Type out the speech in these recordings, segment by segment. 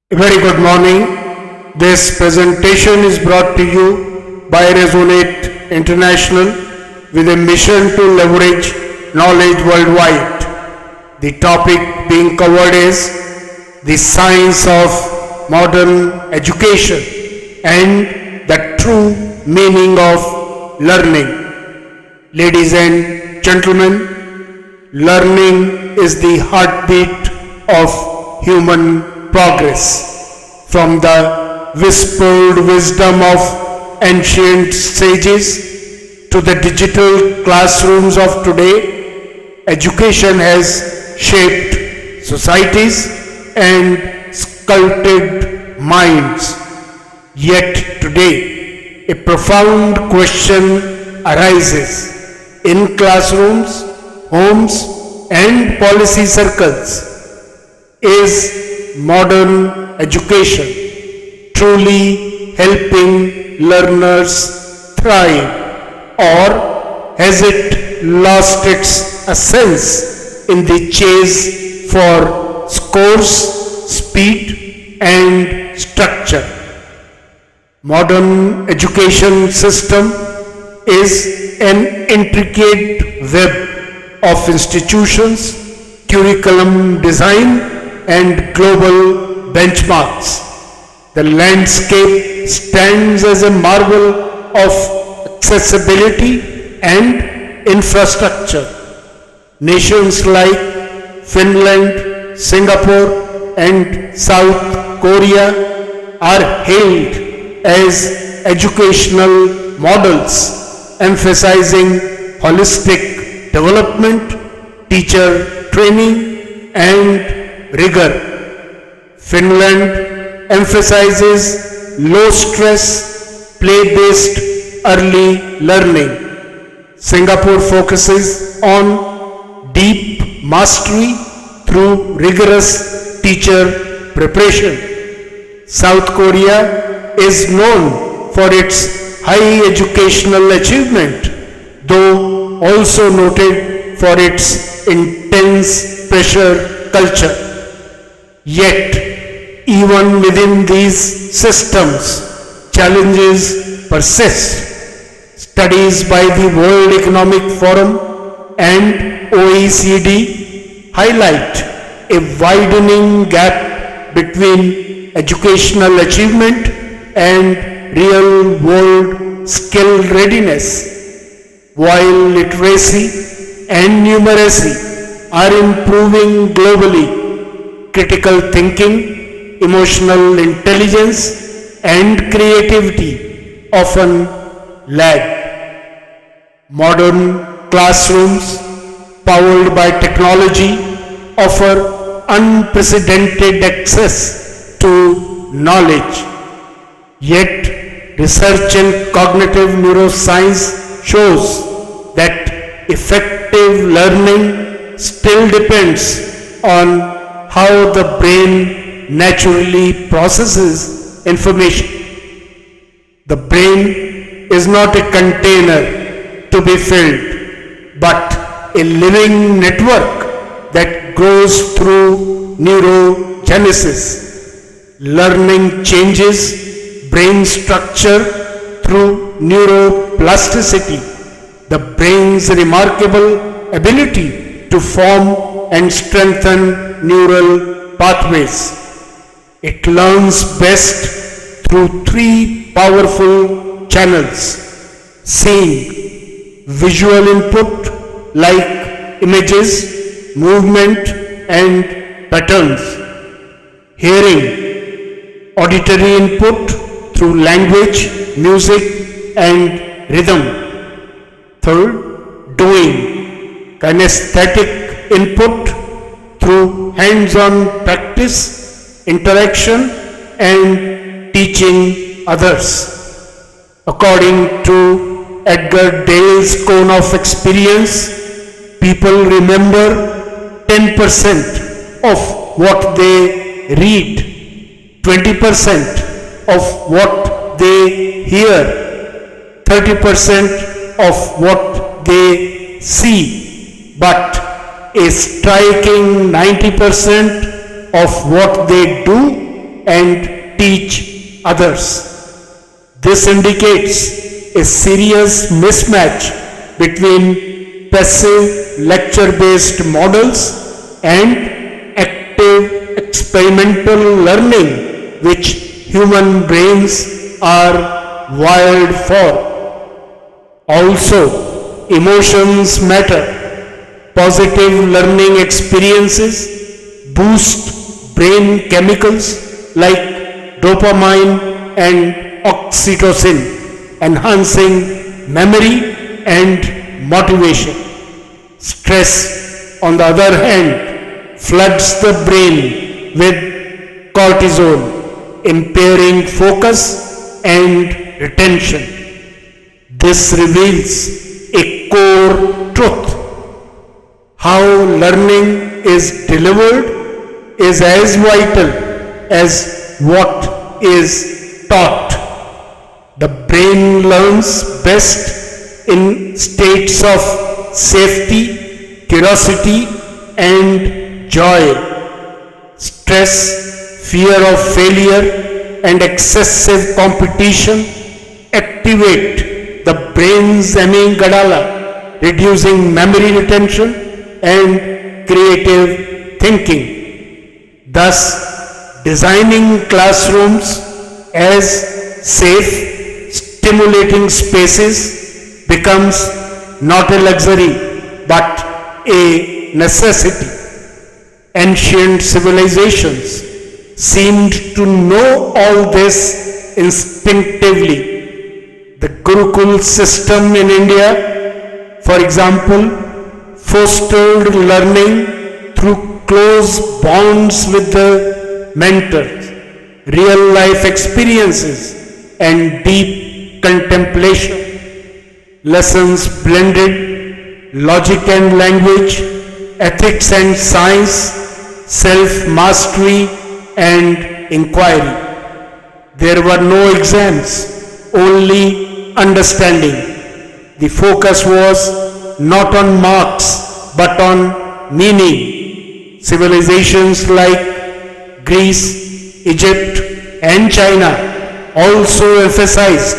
A very good morning. This presentation is brought to you by Resonate International with a mission to leverage knowledge worldwide. The topic being covered is the science of modern education and the true meaning of learning. Ladies and gentlemen, learning is the heartbeat of human progress. From the whispered wisdom of ancient sages to the digital classrooms of today, education has shaped societies and sculpted minds. Yet today, a profound question arises in classrooms, homes, and policy circles. Is modern education truly helping learners thrive, or has it lost its essence in the chase for scores, speed, and structure? Modern education system is an intricate web of institutions, curriculum design, and global benchmarks. The landscape stands as a marvel of accessibility and infrastructure. Nations like Finland, Singapore, and South Korea are hailed as educational models, emphasizing holistic development, teacher training, and rigor. Finland emphasizes low stress, play based early learning. Singapore focuses on deep mastery through rigorous teacher preparation. South Korea is known for its high educational achievement, though also noted for its intense pressure culture. Yet, even within these systems, challenges persist. Studies by the World Economic Forum and OECD highlight a widening gap between educational achievement and real-world skill readiness. While literacy and numeracy are improving globally, critical thinking, emotional intelligence, and creativity often lag. Modern classrooms, powered by technology, offer unprecedented access to knowledge. Yet, research in cognitive neuroscience shows that effective learning still depends on how the brain naturally processes information. The brain is not a container to be filled, but a living network that grows through neurogenesis. Learning changes brain structure through neuroplasticity, the brain's remarkable ability to form and strengthen neural pathways. It learns best through three powerful channels: seeing, visual input like images, movement, and patterns; hearing, auditory input through language, music, and rhythm; third, doing, kinesthetic input through hands-on practice, interaction, and teaching others. According to Edgar Dale's cone of experience, people remember 10% of what they read, 20% of what they hear, 30% of what they see, but a striking 90% of what they do and teach others. This indicates a serious mismatch between passive lecture-based models and active experimental learning, which human brains are wired for. Also, emotions matter. Positive learning experiences boost brain chemicals like dopamine and oxytocin, enhancing memory and motivation. Stress, on the other hand, floods the brain with cortisol, impairing focus and retention. This reveals a core truth. How learning is delivered is as vital as what is taught. The brain learns best in states of safety, curiosity, and joy. Stress, fear of failure, and excessive competition activate the brain's amygdala, reducing memory retention and creative thinking. Thus, designing classrooms as safe, stimulating spaces becomes not a luxury but a necessity. Ancient civilizations seemed to know all this instinctively. The Gurukul system in India, for example, fostered learning through close bonds with the mentors, real life experiences, and deep contemplation. Lessons blended logic and language, ethics and science, self-mastery and inquiry. There were no exams, only understanding. The focus was not on marks but on meaning. Civilizations like Greece, Egypt, and China also emphasized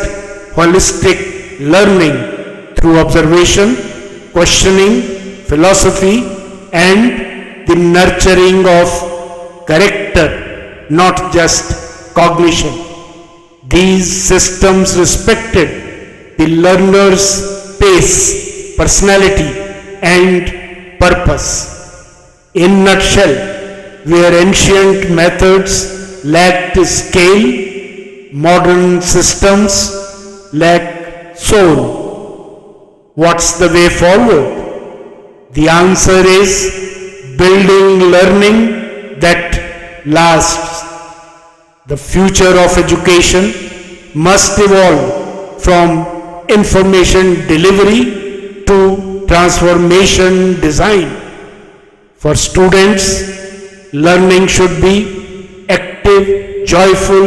holistic learning through observation, questioning, philosophy, and the nurturing of character, not just cognition. These systems respected the learner's pace, personality, and purpose. In nutshell, where ancient methods lacked scale, modern systems lack soul. What's the way forward? The answer is building learning that lasts. The future of education must evolve from information delivery to transformation design. For students, learning should be active, joyful,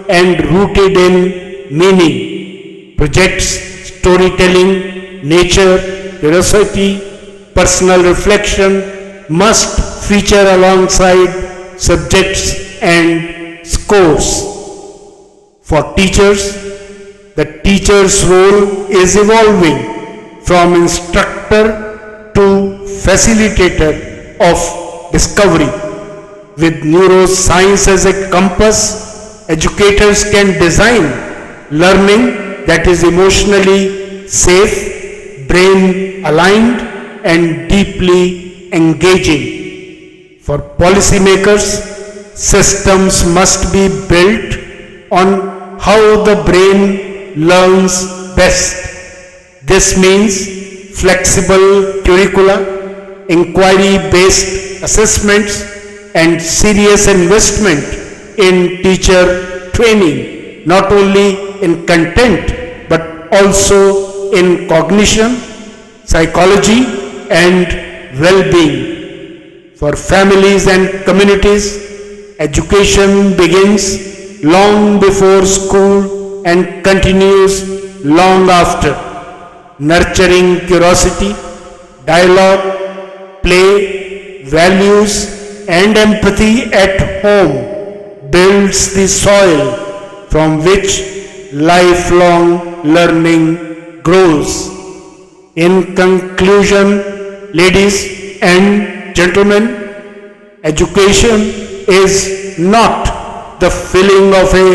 and rooted in meaning. Projects, storytelling, nature, curiosity, personal reflection must feature alongside subjects and scores. For teachers, the teacher's role is evolving from instructor to facilitator of discovery. With neuroscience as a compass, educators can design learning that is emotionally safe, brain aligned, and deeply engaging. For policymakers, systems must be built on how the brain learns best. This means flexible curricula, inquiry-based assessments, and serious investment in teacher training, not only in content but also in cognition, psychology, and well-being. For families and communities, education begins long before school and continues long after. Nurturing curiosity, dialogue, play, values, and empathy at home builds the soil from which lifelong learning grows. In conclusion, ladies and gentlemen, education is not the filling of a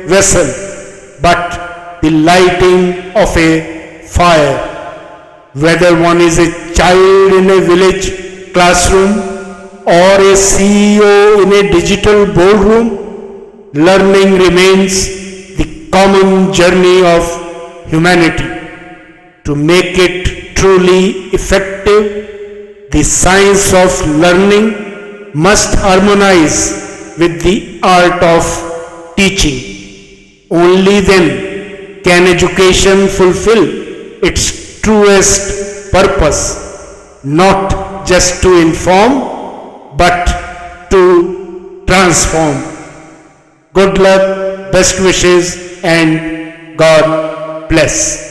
vessel, but the lighting of a fire. Whether one is a child in a village classroom or a CEO in a digital boardroom, learning remains the common journey of humanity. To make it truly effective, the science of learning must harmonize with the art of teaching. Only then can education fulfill its truest purpose, not just to inform, but to transform. Good luck, best wishes, and God bless.